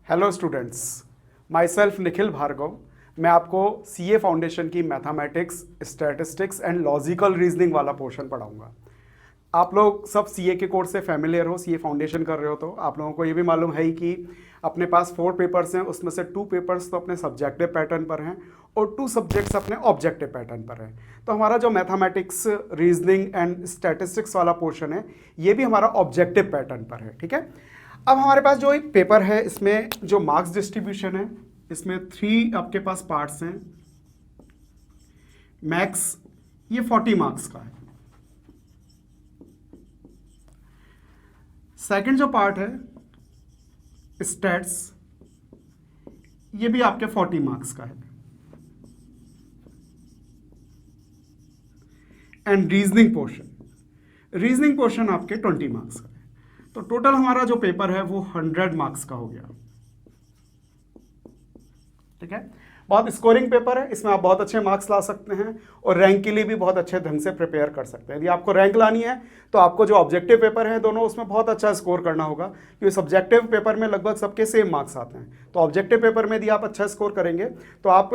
Hello students, myself Nikhil Bhargav. मैं आपको CA foundation की mathematics, statistics and logical reasoning वाला पोर्शन पढ़ाऊंगा। आप लोग सब सीए के कोर्स से फैमिलियर हो, सीए फाउंडेशन कर रहे हो, तो आप लोगों को ये भी मालूम है ही कि अपने पास 4 पेपर्स हैं, उसमें से 2 पेपर्स तो अपने सब्जेक्टिव पैटर्न पर हैं और 2 सब्जेक्ट्स अपने ऑब्जेक्टिव पैटर्न पर हैं। तो हमारा जो मैथमेटिक्स, रीजनिंग एंड स्टैटिस्टिक्स वाला पोर्शन है, ये भी हमारा ऑब्जेक्टिव पैटर्न पर है। ठीक है, अब हमारे पास जो एक पेपर है, इसमें जो मार्क्स डिस्ट्रीब्यूशन है, इसमें 3 आपके पास पार्ट्स हैं। मैक्स ये 40 मार्क्स का है। सेकंड जो पार्ट है स्टैट्स, ये भी आपके 40 मार्क्स का है। एंड रीजनिंग पोर्शन आपके 20 मार्क्स का है। तो टोटल हमारा जो पेपर है वो 100 मार्क्स का हो गया। ठीक है, बहुत स्कोरिंग पेपर है, इसमें आप बहुत अच्छे मार्क्स ला सकते हैं और रैंक के लिए भी बहुत अच्छे ढंग से प्रिपेयर कर सकते हैं। यदि आपको रैंक लानी है तो आपको जो ऑब्जेक्टिव पेपर है दोनों, उसमें बहुत अच्छा स्कोर करना होगा, क्योंकि सब्जेक्टिव पेपर में लगभग सबके सेम मार्क्स आते हैं। तो ऑब्जेक्टिव पेपर में यदि आप अच्छा स्कोर करेंगे तो आप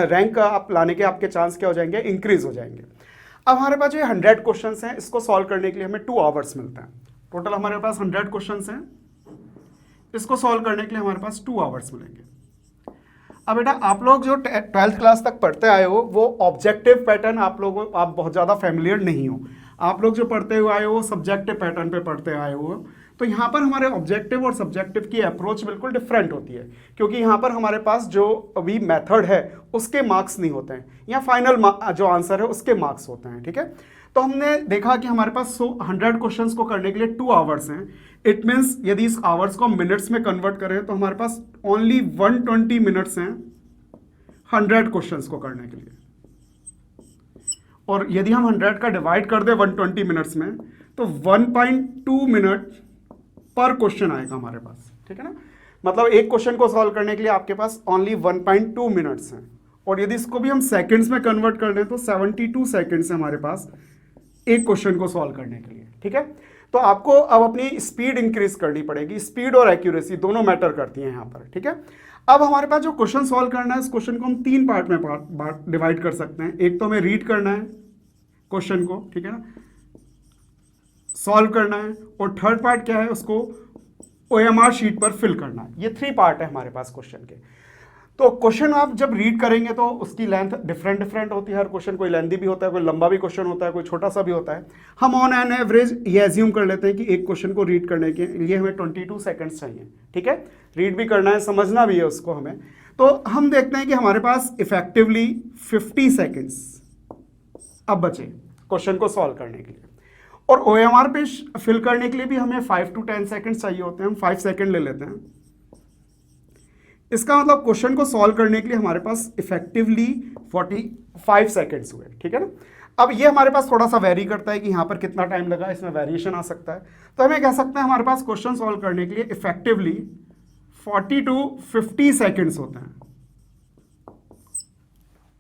रैंक आप लाने के आपके चांस क्या हो जाएंगे, इंक्रीज हो जाएंगे। अब हमारे पास जो 100 क्वेश्चन हैं, इसको सॉल्व करने के लिए हमें 2 आवर्स मिलते हैं। टोटल हमारे पास 100 क्वेश्चंस हैं, इसको सॉल्व करने के लिए हमारे पास 2 आवर्स मिलेंगे। अब बेटा, आप लोग जो 12th क्लास तक पढ़ते आए हो वो ऑब्जेक्टिव पैटर्न आप बहुत ज़्यादा फैमिलियर नहीं हो। आप लोग जो पढ़ते हुए आए हो सब्जेक्टिव पैटर्न पे पढ़ते आए हो। तो यहाँ पर हमारे ऑब्जेक्टिव और सब्जेक्टिव की अप्रोच बिल्कुल डिफरेंट होती है, क्योंकि यहाँ पर हमारे पास जो अभी मेथड है उसके मार्क्स नहीं होते हैं, या फाइनल जो आंसर है उसके मार्क्स होते हैं। ठीक है, तो हमने देखा कि हमारे पास 100 क्वेश्चंस को करने के लिए 2 आवर्स हैं। इट मीन्स यदि इस आवर्स को मिनट्स में कन्वर्ट करें तो हमारे पास ओनली 120 मिनट्स हैं 100 क्वेश्चंस को करने के लिए। और यदि हम 100 का डिवाइड कर दें 120 मिनट्स में तो 1.2 मिनट पर क्वेश्चन आएगा हमारे पास। ठीक है ना, मतलब एक क्वेश्चन को सॉल्व करने के लिए आपके पास ओनली 1.2 मिनट्स हैं। और यदि इसको भी हम सेकंड्स में कन्वर्ट कर दें तो 72 सेकंड्स है हमारे पास एक क्वेश्चन को सॉल्व करने के लिए। ठीक है, तो आपको अब अपनी स्पीड इंक्रीज करनी पड़ेगी। स्पीड और एक्यूरेसी दोनों मैटर करती हैं यहाँ पर। ठीक है, अब हमारे पास जो क्वेश्चन सॉल्व करना है, इस क्वेश्चन को हम 3 पार्ट में डिवाइड कर सकते हैं। एक तो हमें रीड करना है क्वेश्चन को, ठीक है ना, सॉल्व करना है, और थर्ड पार्ट क्या है, उसको OMR शीट पर फिल करना है। ये 3 पार्ट है हमारे पास क्वेश्चन के। तो क्वेश्चन आप जब रीड करेंगे तो उसकी लेंथ डिफरेंट होती है। हर क्वेश्चन कोई लेंथी भी होता है, कोई लंबा भी क्वेश्चन होता है, कोई छोटा सा भी होता है। हम ऑन एन एवरेज ये एज्यूम कर लेते हैं कि एक क्वेश्चन को रीड करने के लिए हमें 22 सेकंड्स चाहिए। ठीक है, रीड भी करना है, समझना भी है उसको हमें। तो हम देखते हैं कि हमारे पास इफेक्टिवली 50 सेकेंड्स अब बचे क्वेश्चन को सॉल्व करने के लिए। और OMR पे फिल करने के लिए भी हमें 5 to 10 सेकेंड्स चाहिए होते हैं। हम 5 सेकेंड ले लेते हैं। इसका मतलब क्वेश्चन को सॉल्व करने के लिए हमारे पास इफेक्टिवली 45 सेकेंड्स हुए। ठीक है ना, अब ये हमारे पास थोड़ा सा वेरी करता है कि यहाँ पर कितना टाइम लगा, इसमें वेरिएशन आ सकता है। तो हमें कह सकते हैं हमारे पास क्वेश्चन सॉल्व करने के लिए इफेक्टिवली 40 to 50 सेकेंड्स होते हैं।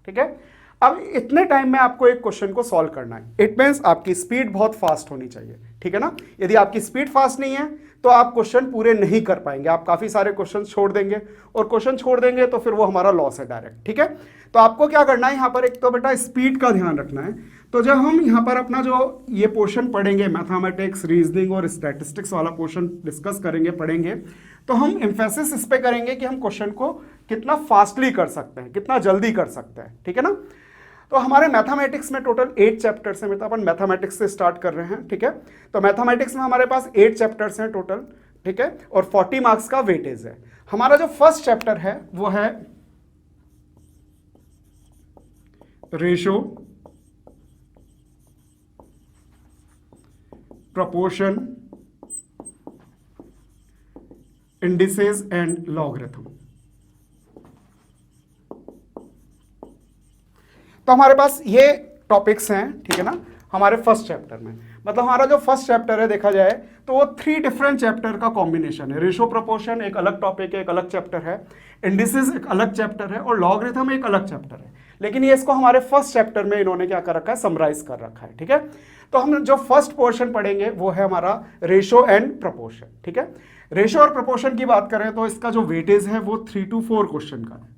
ठीक है, अब इतने टाइम में आपको एक क्वेश्चन को सॉल्व करना है। इट मींस आपकी स्पीड बहुत फास्ट होनी चाहिए। ठीक है ना, यदि आपकी स्पीड फास्ट नहीं है तो आप क्वेश्चन पूरे नहीं कर पाएंगे, आप काफी सारे क्वेश्चन छोड़ देंगे, और क्वेश्चन छोड़ देंगे तो फिर वो हमारा लॉस है डायरेक्ट। ठीक है, तो आपको क्या करना है यहाँ पर, एक तो बेटा स्पीड का ध्यान रखना है। तो जब हम यहाँ पर अपना जो ये पोर्शन पढ़ेंगे, मैथमेटिक्स, रीजनिंग और स्टैटिस्टिक्स वाला पोर्शन डिस्कस करेंगे, पढ़ेंगे, तो हम एम्फेसिस इस पे करेंगे कि हम क्वेश्चन को कितना फास्टली कर सकते हैं, कितना जल्दी कर सकते हैं। ठीक है ना, तो हमारे मैथमेटिक्स में टोटल 8 चैप्टर्स हैं। मतलब अपन मैथमेटिक्स से स्टार्ट कर रहे हैं। ठीक है, तो मैथमेटिक्स में हमारे पास 8 चैप्टर्स हैं टोटल। ठीक है, और 40 मार्क्स का वेटेज है। हमारा जो फर्स्ट चैप्टर है वो है ratio, proportion, indices and logarithm. तो हमारे पास ये टॉपिक्स हैं। ठीक है ना, हमारे फर्स्ट चैप्टर में, मतलब हमारा जो फर्स्ट चैप्टर है देखा जाए तो वो 3 डिफरेंट चैप्टर का कॉम्बिनेशन है। रेशो प्रोपोर्शन एक अलग टॉपिक है, एक अलग चैप्टर है, इंडिसेस एक अलग चैप्टर है, और लॉगरिथम एक अलग चैप्टर है। लेकिन ये इसको हमारे फर्स्ट चैप्टर में इन्होंने क्या कर रखा है, समराइज कर रखा है। ठीक है, तो हम जो फर्स्ट पोर्शन पढ़ेंगे वो है हमारा रेशो एंड प्रपोर्शन, ठीक है। रेशो और प्रपोर्शन की बात करें तो इसका जो वेटेज है वो 3 to 4 क्वेश्चन का है।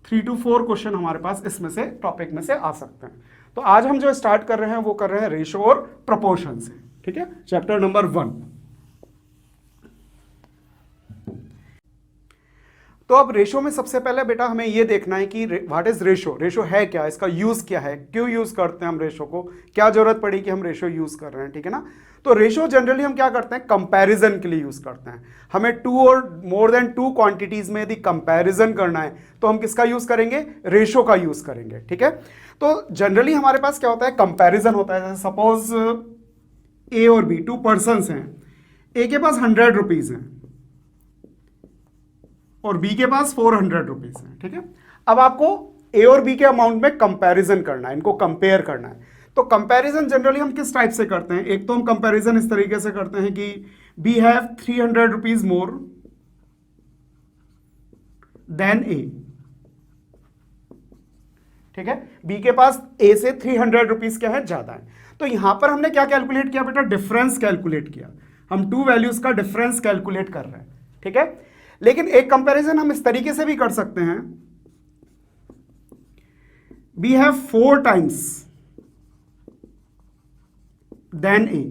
3 to 4 क्वेश्चन हमारे पास इसमें से टॉपिक में से आ सकते हैं। तो आज हम जो स्टार्ट कर रहे हैं वो कर रहे हैं रेशो और प्रपोर्शन से, ठीक है, चैप्टर नंबर 1। तो अब रेशो में सबसे पहले बेटा हमें ये देखना है कि व्हाट इज रेशो, रेशो है क्या, इसका यूज क्या है, क्यों यूज करते हैं हम रेशो को, क्या जरूरत पड़ी कि हम रेशो यूज कर रहे हैं, ठीक है ना। तो रेशो जनरली हम क्या करते हैं, कंपैरिजन के लिए यूज करते हैं। हमें 2 और मोर देन 2 क्वांटिटीज में यदि कंपैरिजन करना है तो हम किसका यूज करेंगे, रेशो का यूज करेंगे, ठीक है। तो जनरली हमारे पास क्या होता है, कंपैरिजन होता है। जैसे सपोज ए और बी 2 पर्सन्स हैं, ए के पास 100 रुपीज हैं और बी के पास 400 रुपीज है, ठीक है। अब आपको ए और बी के अमाउंट में कंपैरिजन करना है, इनको कंपेयर करना है। तो कंपैरिजन जनरली हम किस टाइप से करते हैं, एक तो हम कंपैरिजन इस तरीके से करते हैं कि B have 300 rupees more than A, ठीक है। बी के पास ए से 300 रुपीज क्या है, ज्यादा है। तो यहां पर हमने क्या कैलकुलेट किया बेटा, डिफरेंस कैलकुलेट किया। हम 2 वैल्यूज का डिफरेंस कैलकुलेट कर रहे हैं, ठीक है। लेकिन एक कंपैरिजन हम इस तरीके से भी कर सकते हैं, B have 4 times then A,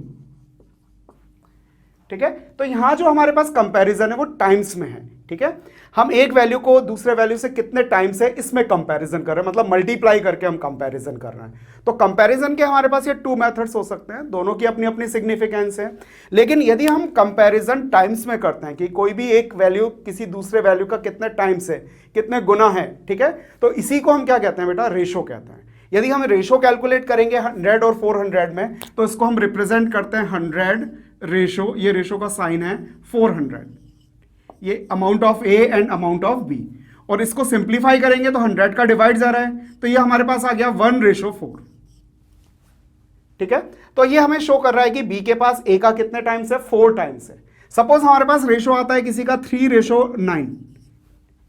ठीक है। तो यहां जो हमारे पास कंपैरिजन है वो टाइम्स में है, ठीक है। हम एक वैल्यू को दूसरे वैल्यू से कितने टाइम्स है इसमें कंपैरिजन कर रहे हैं, मतलब मल्टीप्लाई करके हम कंपैरिजन कर रहे हैं। तो कंपैरिजन के हमारे पास ये 2 मेथड्स हो सकते हैं, दोनों की अपनी अपनी सिग्निफिकेंस है। लेकिन यदि हम कंपैरिजन टाइम्स में करते हैं कि कोई भी एक वैल्यू किसी दूसरे वैल्यू का कितने टाइम्स है, कितने गुना है, ठीक है, तो इसी को हम क्या कहते हैं बेटा, रेशो कहते हैं। यदि हम रेशो कैलकुलेट करेंगे 100 और 400 में, तो इसको हम रिप्रेजेंट करते हैं 100 रेशो, ये रेशो का साइन है 400, ये amount of A and amount of B, और इसको सिंप्लीफाई करेंगे तो 100 का डिवाइड जा रहा है, तो ये हमारे पास आ गया 1:4, ठीक है। तो ये हमें शो कर रहा है कि बी के पास ए का कितने टाइम्स है, 4 टाइम्स है। सपोज हमारे पास रेशो आता है किसी का 3:9,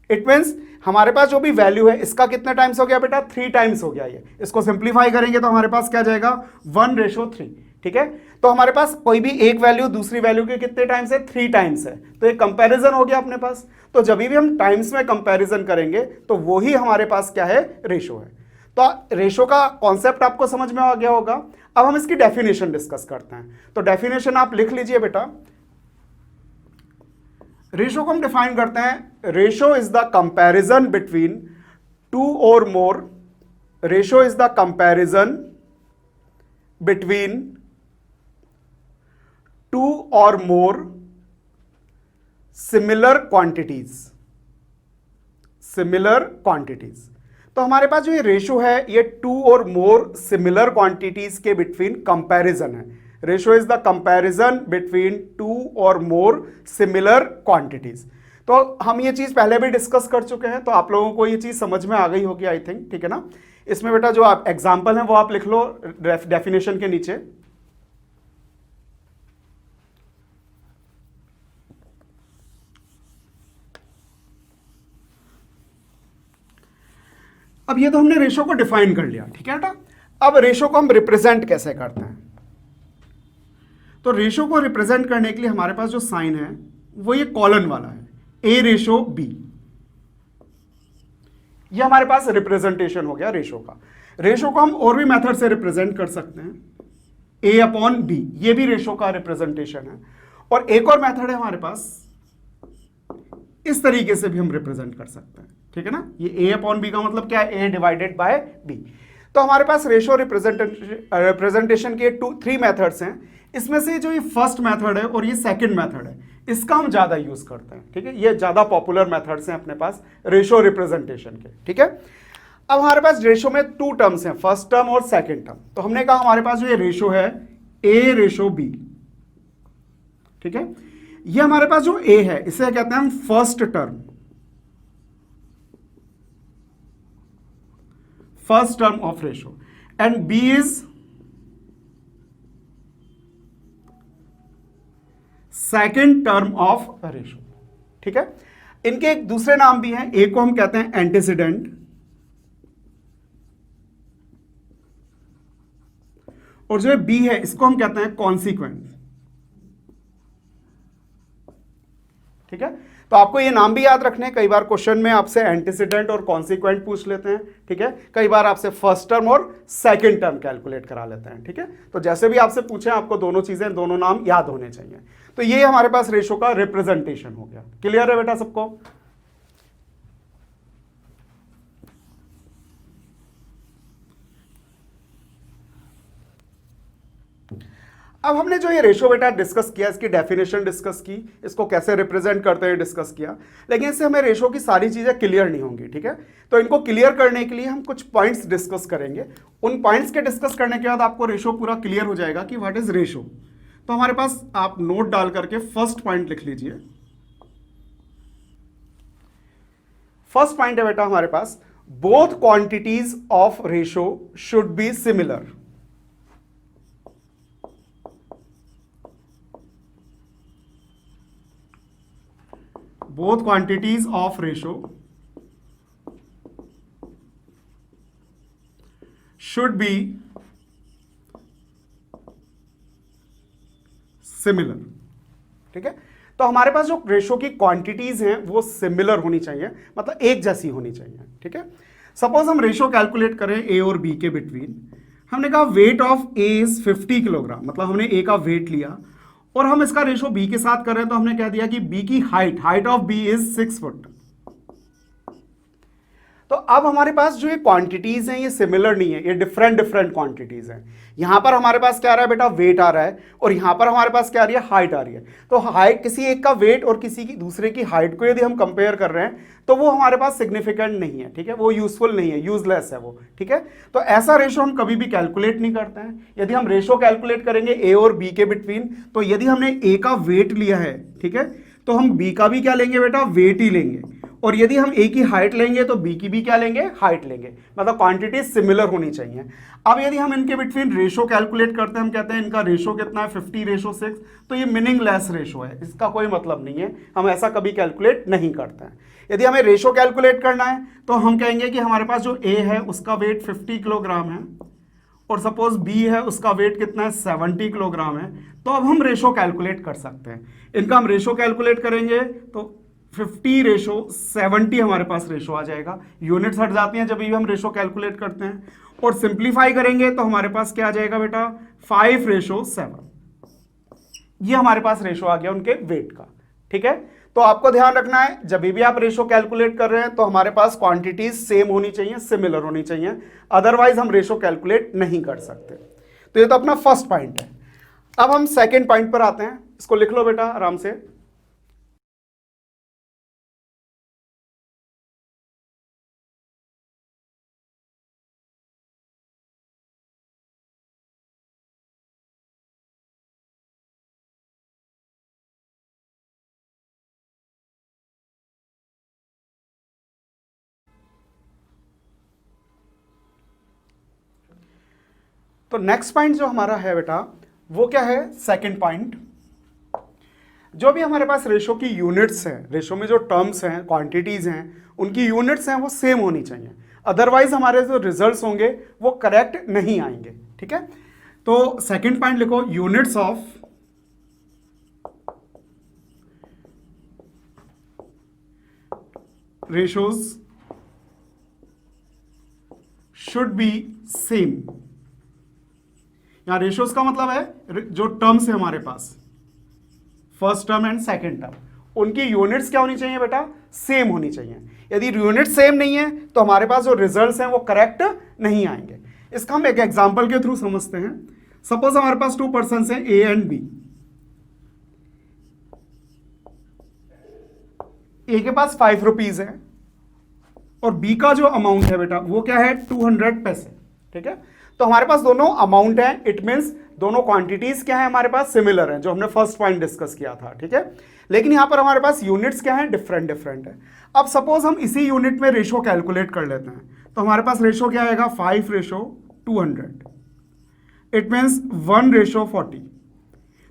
इट मीन्स हमारे पास जो भी वैल्यू है इसका कितने टाइम्स हो गया बेटा, 3 टाइम्स हो गया। ये इसको सिंप्लीफाई करेंगे तो हमारे पास क्या जाएगा, 1:3, ठीक है। तो हमारे पास कोई भी एक वैल्यू दूसरी वैल्यू के कितने टाइम्स है, 3 टाइम्स है, तो एक कंपैरिजन हो गया अपने पास। तो जब भी हम टाइम्स में कंपैरिजन करेंगे तो वो ही हमारे पास क्या है, रेशो है। तो रेशो का कॉन्सेप्ट आपको समझ में आ गया होगा। अब हम इसकी डेफिनेशन डिस्कस करते हैं। तो डेफिनेशन आप लिख लीजिए बेटा। रेशो को हम डिफाइन करते हैं, ratio is the comparison between 2 और more, ratio is the comparison between 2 or more similar quantities, similar quantities. तो हमारे पास जो ये रेशो है ये 2 और मोर सिमिलर क्वांटिटीज के बिटवीन कंपैरिजन है। Ratio is the comparison between 2 और मोर सिमिलर क्वांटिटीज। तो हम ये चीज पहले भी डिस्कस कर चुके हैं, तो आप लोगों को ये चीज समझ में आ गई होगी आई थिंक, ठीक है ना। इसमें बेटा जो आप एग्जाम्पल है वो आप लिख लो डेफिनेशन के नीचे। अब ये तो हमने रेशो को डिफाइन कर लिया, ठीक है बेटा। अब रेशो को हम रिप्रेजेंट कैसे करते हैं, तो रेशो को रिप्रेजेंट करने के लिए हमारे पास जो साइन है वो ये कॉलन वाला है, A/B। ये हमारे पास रिप्रेजेंटेशन हो गया रेशो का। रेशो को हम और भी मेथड से रिप्रेजेंट कर सकते हैं, A/B, ये भी रेशो का रिप्रेजेंटेशन है। और एक और मेथड है हमारे पास, इस तरीके से भी हम रिप्रेजेंट कर सकते हैं, ठीक है ना। ये A/B का मतलब क्या है, A/B। तो हमारे पास रेशो रिप्रेजेंटेशन के 3 मेथड्स हैं। इसमें से जो ये फर्स्ट मेथड है और ये सेकंड मेथड है, इसका हम ज्यादा यूज करते हैं, ठीक है। ये ज्यादा पॉपुलर मेथड्स हैं अपने पास रेशो रिप्रेजेंटेशन के, ठीक है। अब हमारे पास रेशो में 2 टर्म्स हैं, फर्स्ट टर्म और सेकंड टर्म। तो हमने कहा हमारे पास जो ये रेशो है A/B, ठीक है। ये हमारे पास जो A है इसे कहते हैं हम first term of ratio, and B is second term of ratio, ठीक है। इनके एक दूसरे नाम भी हैं, ए को हम कहते हैं एंटीसीडेंट और जो है बी है इसको हम कहते हैं कॉन्सिक्वेंट। ठीक है, तो आपको ये नाम भी याद रखने हैं। कई बार क्वेश्चन में आपसे एंटीसीडेंट और कॉन्सिक्वेंट पूछ लेते हैं। ठीक है, कई बार आपसे फर्स्ट टर्म और सेकंड टर्म कैलकुलेट करा लेते हैं। ठीक है, तो जैसे भी आपसे पूछे आपको दोनों चीजें, दोनों नाम याद होने चाहिए। तो ये हमारे पास रेशो का रिप्रेजेंटेशन हो गया। क्लियर है बेटा सबको? अब हमने जो ये रेशो बेटा डिस्कस किया, इसकी डेफिनेशन डिस्कस की, इसको कैसे रिप्रेजेंट करते हैं डिस्कस किया, लेकिन इससे हमें रेशो की सारी चीजें क्लियर नहीं होंगी। ठीक है, तो इनको क्लियर करने के लिए हम कुछ पॉइंट्स डिस्कस करेंगे। उन पॉइंट्स के डिस्कस करने के बाद आपको रेशो पूरा क्लियर हो जाएगा कि व्हाट इज रेशो। तो हमारे पास आप नोट डाल करके फर्स्ट पॉइंट लिख लीजिए। फर्स्ट पॉइंट है बेटा हमारे पास, both quantities of ratio should be similar. Both quantities of ratio should be similar। ठीक है, तो हमारे पास जो रेशो की क्वांटिटीज हैं वो सिमिलर होनी चाहिए, मतलब एक जैसी होनी चाहिए। ठीक है, सपोज हम रेशो कैलकुलेट करें ए और बी के बिटवीन। हमने कहा weight of A is 50 kilogram, मतलब हमने ए का वेट लिया और हम इसका रेशो बी के साथ कर रहे हैं, तो हमने कह दिया कि बी की height of B is 6 foot. तो अब हमारे पास जो ये क्वांटिटीज हैं ये सिमिलर नहीं है, ये डिफरेंट क्वांटिटीज हैं। यहां पर हमारे पास क्या आ रहा है बेटा, वेट आ रहा है, और यहां पर हमारे पास क्या आ रही है, हाइट आ रही है। तो हाइट, किसी एक का वेट और किसी की दूसरे की हाइट को यदि हम कंपेयर कर रहे हैं तो वो हमारे पास सिग्निफिकेंट नहीं है। ठीक है, वो यूजफुल नहीं है, यूजलेस है वो। ठीक है, तो ऐसा रेशो हम कभी भी कैलकुलेट नहीं करते हैं। यदि हम रेशो कैलकुलेट करेंगे ए और बी के बिटवीन, तो यदि हमने ए का वेट लिया है, ठीक है, तो हम बी का भी क्या लेंगे बेटा, वेट ही लेंगे। और यदि हम ए की हाइट लेंगे तो बी की भी क्या लेंगे, हाइट लेंगे। मतलब क्वांटिटी सिमिलर होनी चाहिए। अब यदि हम इनके बिटवीन रेशो कैलकुलेट करते हैं, हम कहते हैं इनका रेशो कितना है, 50:6, तो ये मीनिंगलेस रेशो है, इसका कोई मतलब नहीं है, हम ऐसा कभी कैलकुलेट नहीं करते हैं। यदि हमें रेशो कैलकुलेट करना है तो हम कहेंगे कि हमारे पास जो ए है उसका वेट 50 किलोग्राम है और सपोज बी है उसका वेट कितना है, 70 किलोग्राम है। तो अब हम रेशो कैलकुलेट कर सकते हैं। इनका हम रेशो कैलकुलेट करेंगे तो 50:70 हमारे पास रेशो आ जाएगा। यूनिट्स हट जाती हैं जब भी हम रेशो कैलकुलेट करते हैं। और सिंप्लीफाई करेंगे तो हमारे पास क्या आ जाएगा बेटा, 5:7। ये हमारे पास रेशो आ गया उनके वेट का। ठीक है, तो आपको ध्यान रखना है जब भी आप रेशो कैलकुलेट कर रहे हैं तो हमारे पास क्वांटिटीज सेम होनी चाहिए, सिमिलर होनी चाहिए, अदरवाइज हम रेशो कैलकुलेट नहीं कर सकते। तो ये तो अपना फर्स्ट पॉइंट है। अब हम सेकेंड पॉइंट पर आते हैं, इसको लिख लो बेटा आराम से। तो नेक्स्ट पॉइंट जो हमारा है बेटा वो क्या है, सेकंड पॉइंट। जो भी हमारे पास रेशो की यूनिट्स हैं, रेशो में जो टर्म्स हैं, क्वांटिटीज हैं, उनकी यूनिट्स हैं वो सेम होनी चाहिए, अदरवाइज हमारे जो रिजल्ट्स होंगे वो करेक्ट नहीं आएंगे। ठीक है, तो सेकंड पॉइंट लिखो, units of ratios should be same. यहां रेशोज का मतलब है जो टर्म्स है हमारे पास, first term and second term, उनकी यूनिट्स क्या होनी चाहिए बेटा, सेम होनी चाहिए। यदि यूनिट सेम नहीं है तो हमारे पास जो रिजल्ट्स हैं वो करेक्ट नहीं आएंगे। इसका हम एक एग्जांपल के थ्रू समझते हैं। सपोज हमारे पास 2 पर्सन्स हैं, ए एंड बी। ए के पास 5 रुपीज है और बी का जो अमाउंट है बेटा वो क्या है, 200 पैसे। ठीक है, तो हमारे पास दोनों अमाउंट है, इट मींस दोनों क्वांटिटीज क्या है हमारे पास, सिमिलर हैं, जो हमने फर्स्ट पॉइंट डिस्कस किया था। ठीक है, लेकिन यहां पर हमारे पास यूनिट्स क्या है, डिफरेंट है। अब सपोज हम इसी यूनिट में रेशो कैलकुलेट कर लेते हैं, तो हमारे पास रेशो क्या आएगा, 5:200। It means 1:40।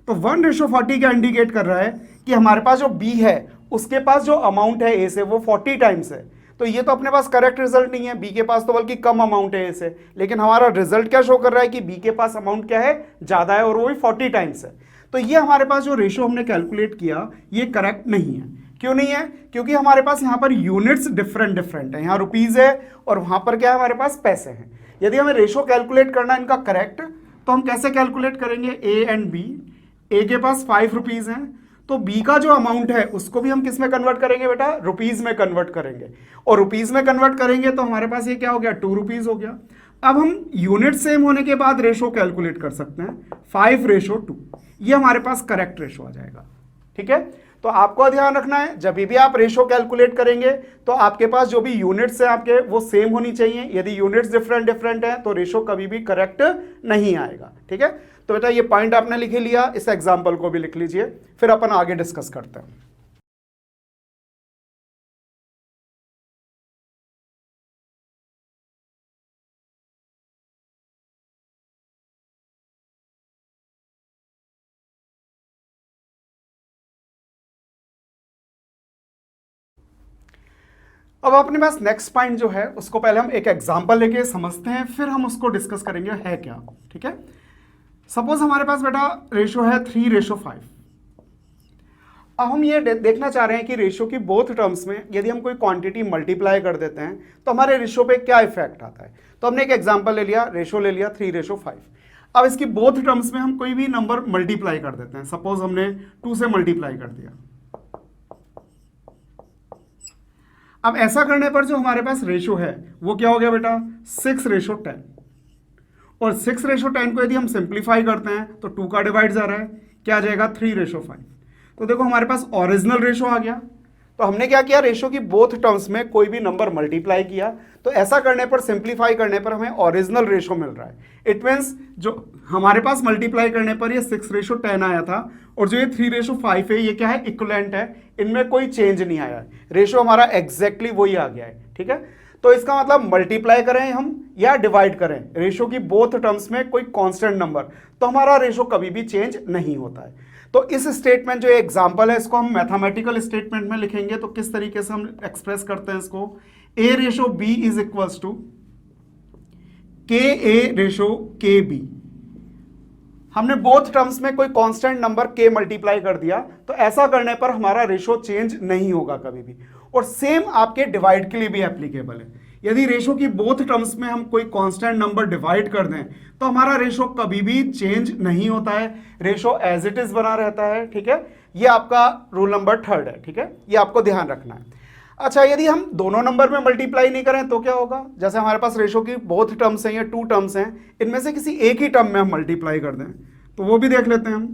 तो 1:40 क्या इंडिकेट कर रहा है कि हमारे पास जो बी है उसके पास जो अमाउंट है ए से वो 40 टाइम्स है। तो ये तो अपने पास करेक्ट रिजल्ट नहीं है, बी के पास तो बल्कि कम अमाउंट है इसे, लेकिन हमारा रिजल्ट क्या शो कर रहा है कि बी के पास अमाउंट क्या है, ज़्यादा है, और वो भी 40 टाइम्स है। तो ये हमारे पास जो रेशो हमने कैलकुलेट किया ये करेक्ट नहीं है। क्यों नहीं है? क्योंकि हमारे पास यहाँ पर यूनिट्स डिफरेंट डिफरेंट है, यहाँ रुपीज़ है और वहाँ पर क्या है, हमारे पास पैसे हैं। यदि हमें रेशो कैलकुलेट करना है इनका करेक्ट, तो हम कैसे कैलकुलेट करेंगे, ए एंड बी, ए के पास 5 रुपीज़ हैं, तो बी का जो अमाउंट है उसको भी हम किस में कन्वर्ट करेंगे बेटा, रुपीज़ में कन्वर्ट करेंगे, और रुपीज़ में कन्वर्ट करेंगे तो हमारे पास ये क्या हो गया, 2 रुपीज़ हो गया। अब हम यूनिट सेम होने के बाद रेशो कैलकुलेट कर सकते हैं, 5:2, ये हमारे पास करेक्ट रेशो आ जाएगा। ठीक है, तो आपको ध्यान रखना है जब भी आप रेशो कैलकुलेट करेंगे तो आपके पास जो भी यूनिट्स हैं आपके वो सेम होनी चाहिए। यदि यूनिट्स डिफरेंट डिफरेंट हैं तो रेशो कभी भी करेक्ट नहीं आएगा। ठीक है, तो बेटा ये पॉइंट आपने लिख लिया, इस एग्जांपल को भी लिख लीजिए, फिर अपन आगे डिस्कस करते हैं। अब अपने पास नेक्स्ट पॉइंट जो है उसको पहले हम एक एग्जांपल लेके समझते हैं, फिर हम उसको डिस्कस करेंगे है क्या। ठीक है, सपोज हमारे पास बेटा रेशो है 3:5। अब हम ये देखना चाह रहे हैं कि रेशो की बोथ टर्म्स में यदि हम कोई क्वांटिटी मल्टीप्लाई कर देते हैं तो हमारे रेशो पे क्या इफेक्ट आता है। तो हमने एक एग्जांपल ले लिया, रेशो ले लिया 3:5। अब इसकी बोथ टर्म्स में हम कोई भी नंबर मल्टीप्लाई कर देते हैं, सपोज हमने 2 से मल्टीप्लाई कर दिया। अब ऐसा करने पर जो हमारे पास रेशो है वो क्या हो गया बेटा, 6:10। और 6:10 को यदि हम सिंप्लीफाई करते हैं तो 2 का डिवाइड जा रहा है, क्या आ जाएगा 3:5। तो देखो हमारे पास ओरिजिनल रेशो आ गया। तो हमने क्या किया, रेशो की बोथ टर्म्स में कोई भी नंबर मल्टीप्लाई किया, तो ऐसा करने पर, सिंप्लीफाई करने पर हमें ओरिजिनल रेशो मिल रहा है। इट मीन्स जो हमारे पास मल्टीप्लाई करने पर ये 6:10 आया था, और जो ये 3:5 है ये क्या है, इक्विवेलेंट है, इनमें कोई चेंज नहीं आया है, रेशो हमारा एग्जैक्टली वही आ गया है। ठीक है, तो इसका मतलब मल्टीप्लाई करें हम या डिवाइड करें रेशो की बोथ टर्म्स में कोई कांस्टेंट नंबर, तो हमारा रेशो कभी भी चेंज नहीं होता है। तो इस स्टेटमेंट जो एग्जांपल है इसको हम मैथमेटिकल स्टेटमेंट में लिखेंगे, तो किस तरीके से हम एक्सप्रेस करते हैं इसको, A/B is equals to KA/KB। हमने बोथ टर्म्स में कोई कांस्टेंट नंबर k मल्टीप्लाई कर दिया, तो ऐसा करने पर हमारा रेशो चेंज नहीं होगा कभी भी। और सेम आपके डिवाइड के लिए भी एप्लीकेबल है। यदि रेशो की बोथ टर्म्स में हम कोई कांस्टेंट नंबर डिवाइड कर दें तो हमारा रेशो कभी भी चेंज नहीं होता है, रेशो एज इट इज बना रहता है। ठीक है, ये आपका रूल नंबर 3 है। ठीक है, ये आपको ध्यान रखना है। अच्छा, यदि हम दोनों नंबर में मल्टीप्लाई नहीं करें तो क्या होगा, जैसे हमारे पास रेशो की बोथ टर्म्स हैं या 2 टर्म्स हैं, इनमें से किसी एक ही टर्म में हम मल्टीप्लाई कर दें, तो वो भी देख लेते हैं हम।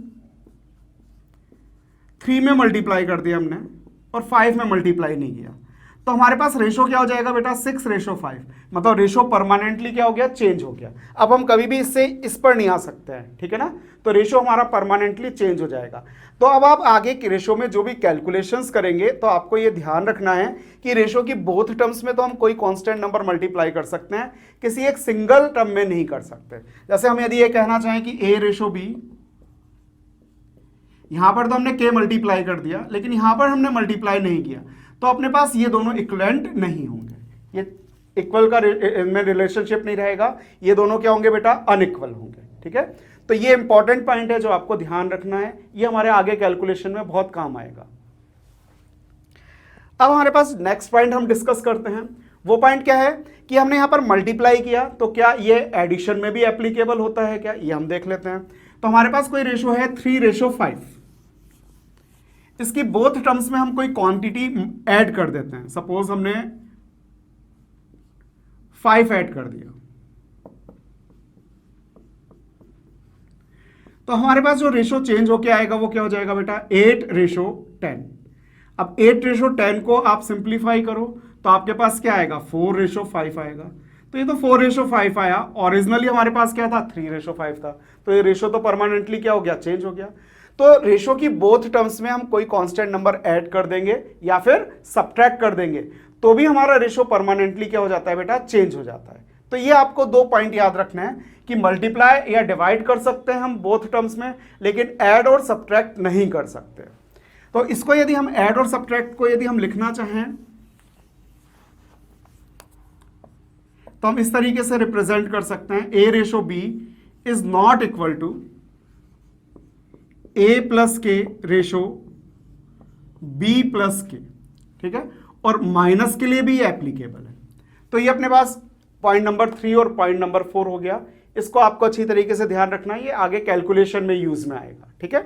3 में मल्टीप्लाई कर दिया हमने और 5 में मल्टीप्लाई नहीं किया, तो हमारे पास रेशो क्या हो जाएगा बेटा, 6:5। मतलब रेशो परमानेंटली क्या हो गया, चेंज हो गया। अब हम कभी भी इससे इस पर नहीं आ सकते हैं। ठीक है ना, तो रेशो हमारा परमानेंटली चेंज हो जाएगा। तो अब आप आगे के रेशो में जो भी कैलकुलेशंस करेंगे तो आपको ये ध्यान रखना है कि रेशो की बोथ टर्म्स में तो हम कोई कांस्टेंट नंबर मल्टीप्लाई कर सकते हैं, किसी एक सिंगल टर्म में नहीं कर सकते। जैसे हम यदि ये कहना चाहें कि A/B, यहां पर तो हमने k मल्टीप्लाई कर दिया, लेकिन यहां पर हमने मल्टीप्लाई नहीं किया, तो अपने पास ये दोनों इक्विवेलेंट नहीं होंगे, ये इक्वल का में रिलेशनशिप नहीं रहेगा, ये दोनों क्या होंगे बेटा, अनइक्वल होंगे। ठीक है, तो ये इंपॉर्टेंट पॉइंट है जो आपको ध्यान रखना है, ये हमारे आगे कैलकुलेशन में बहुत काम आएगा। अब हमारे पास नेक्स्ट पॉइंट हम डिस्कस करते हैं। वो पॉइंट क्या है कि हमने यहां पर मल्टीप्लाई किया, तो क्या ये एडिशन में भी एप्लीकेबल होता है क्या, ये हम देख लेते हैं। तो हमारे पास कोई रेशो है 3:5, इसकी बोथ टर्म्स में हम कोई क्वांटिटी ऐड कर देते हैं, सपोज हमने 5 ऐड कर दिया, तो हमारे पास जो रेशो चेंज होके आएगा वो क्या हो जाएगा बेटा, 8:10। अब 8:10 को आप सिंप्लीफाई करो तो आपके पास क्या आएगा, 4:5 आएगा। तो ये तो 4:5 आया, ओरिजिनली हमारे पास क्या था, 3:5 था, तो ये रेशो तो परमानेंटली क्या हो गया, चेंज हो गया। तो रेशो की बोथ टर्म्स में हम कोई कांस्टेंट नंबर ऐड कर देंगे या फिर सब्ट्रैक्ट कर देंगे, तो भी हमारा रेशो परमानेंटली क्या हो जाता है बेटा, चेंज हो जाता है। तो ये आपको 2 पॉइंट याद रखना है कि मल्टीप्लाई या डिवाइड कर सकते हैं हम बोथ टर्म्स में, लेकिन ऐड और सब्ट्रैक्ट नहीं कर सकते। तो इसको यदि हम ऐड और सब्ट्रैक्ट को यदि हम लिखना चाहें तो हम इस तरीके से रिप्रेजेंट कर सकते हैं A ratio B is not equal to A plus K ratio B plus K, ठीक है, और माइनस के लिए भी एप्लीकेबल है। तो ये अपने पास पॉइंट नंबर 3 और पॉइंट नंबर 4 हो गया। इसको आपको अच्छी तरीके से ध्यान रखना है, ये आगे कैलकुलेशन में यूज में आएगा, ठीक है।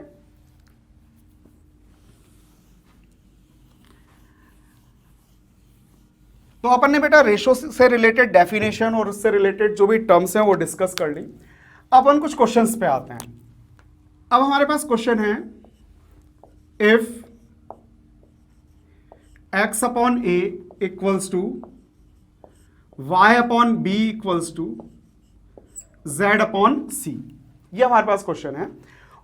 तो अपन ने बेटा रेशो से रिलेटेड डेफिनेशन और उससे रिलेटेड जो भी टर्म्स हैं वो डिस्कस कर ली। अब अपन कुछ क्वेश्चंस पे आते हैं। अब हमारे पास क्वेश्चन है, if x upon a equals to y upon b equals to z upon c, ये हमारे पास क्वेश्चन है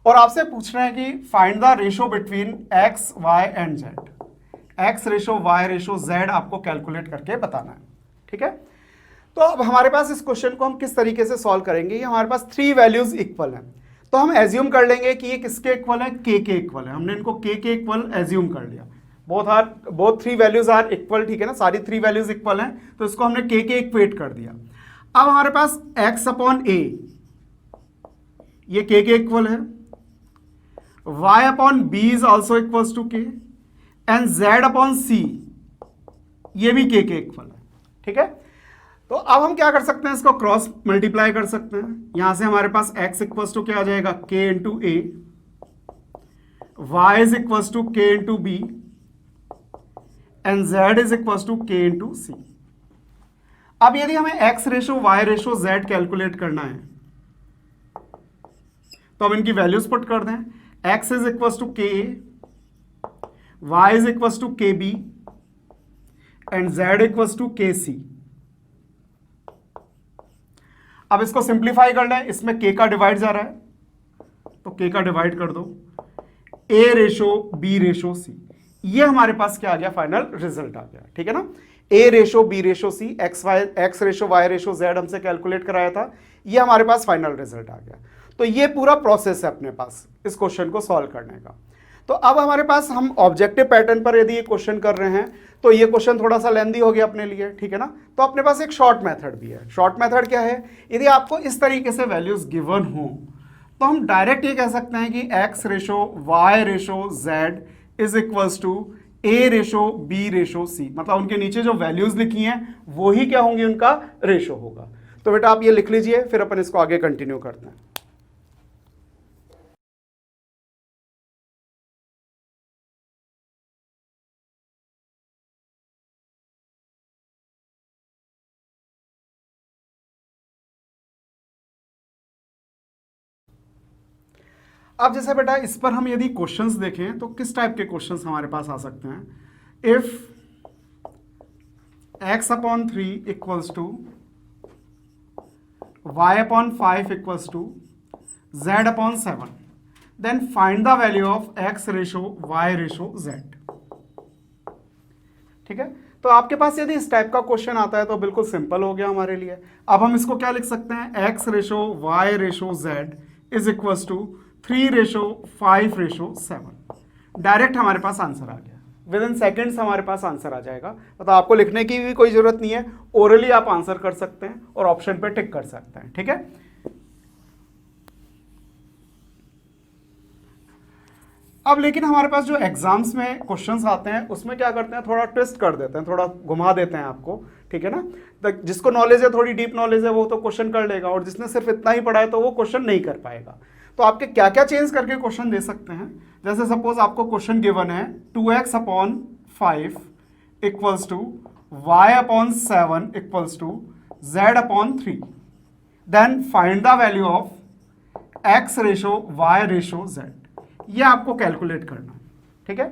और आपसे पूछना है कि find the ratio between x, y and z। x ratio y ratio z आपको कैलकुलेट करके बताना है, ठीक है। तो अब हमारे पास इस क्वेश्चन को हम किस तरीके से सॉल्व करेंगे, ये हमारे पास 3 वैल्यूज इक्वल हैं, तो हम एज्यूम कर लेंगे कि ये किसके इक्वल है, k के इक्वल है। हमने इनको k के इक्वल एज्यूम कर लिया। बोथ 3 वैल्यूज आर इक्वल, ठीक है ना, सारी 3 वैल्यूज इक्वल हैं, तो इसको हमने k के इक्वेट कर दिया। अब हमारे पास x अपॉन a ये k के इक्वल है, y upon b is also equals to k and z upon c ये भी k के इक्वल है, ठीक है। तो अब हम क्या कर सकते हैं, इसको क्रॉस मल्टीप्लाई कर सकते हैं। यहां से हमारे पास x इक्वल्स टू क्या आ जाएगा, k into a, y is equals to k into b and z is equals to k into c। अब यदि हमें x ratio y ratio z calculate करना है तो हम इनकी वैल्यूज पुट कर दें। x is equals to k, y is equals to kb and z equals to kc। अब इसको सिंप्लीफाई कर लें, इसमें k का डिवाइड जा रहा है तो k का डिवाइड कर दो, a ratio b ratio c, ये हमारे पास क्या आ गया, फाइनल रिजल्ट आ गया, ठीक है ना। a ratio b ratio c, x ratio y ratio z हमसे कैलकुलेट कराया था, ये हमारे पास फाइनल रिजल्ट आ गया। तो ये पूरा प्रोसेस है अपने पास इस क्वेश्चन को सॉल्व करने का। तो अब हमारे पास हम ऑब्जेक्टिव पैटर्न पर यदि ये क्वेश्चन कर रहे हैं तो ये क्वेश्चन थोड़ा सा लेंदी हो गया अपने लिए, ठीक है ना। तो अपने पास एक शॉर्ट मेथड भी है। शॉर्ट मेथड क्या है, यदि आपको इस तरीके से वैल्यूज गिवन हो तो हम डायरेक्ट ये कह सकते हैं कि x ratio y ratio z is equals to a ratio b ratio c, मतलब उनके नीचे जो वैल्यूज लिखी हैं वो ही क्या होंगी, उनका रेशो होगा। तो बेटा आप ये लिख लीजिए, फिर अपन इसको आगे कंटिन्यू करते हैं। अब जैसे बेटा इस पर हम यदि क्वेश्चंस देखें तो किस टाइप के क्वेश्चंस हमारे पास आ सकते हैं। If x upon 3 equals to y upon 5 equals to z upon 7, then find the value of x ratio y ratio z, ठीक है। तो आपके पास यदि इस टाइप का क्वेश्चन आता है तो बिल्कुल सिंपल हो गया हमारे लिए। अब हम इसको क्या लिख सकते हैं, x ratio y ratio z is equals to 3 ratio 5 ratio 7। Direct हमारे पास आंसर आ गया, विद इन सेकेंड्स हमारे पास आंसर आ जाएगा। मतलब आपको लिखने की भी कोई जरूरत नहीं है, ओरली आप आंसर कर सकते हैं और ऑप्शन पे टिक कर सकते हैं, ठीक है। अब लेकिन हमारे पास जो एग्जाम्स में क्वेश्चंस आते हैं उसमें क्या करते हैं, थोड़ा ट्विस्ट कर देते हैं, थोड़ा घुमा देते हैं आपको, ठीक है ना। तो जिसको नॉलेज है, थोड़ी डीप नॉलेज है, वो तो क्वेश्चन कर लेगा, और जिसने सिर्फ इतना ही पढ़ा है तो वो क्वेश्चन नहीं कर पाएगा। तो आपके क्या क्या चेंज करके क्वेश्चन दे सकते हैं, जैसे सपोज आपको क्वेश्चन गिवन है 2x upon 5 equals to y upon 7 equals to z upon 3, then find the value of x ratio y ratio z, ये आपको कैलकुलेट करना है, ठीक है।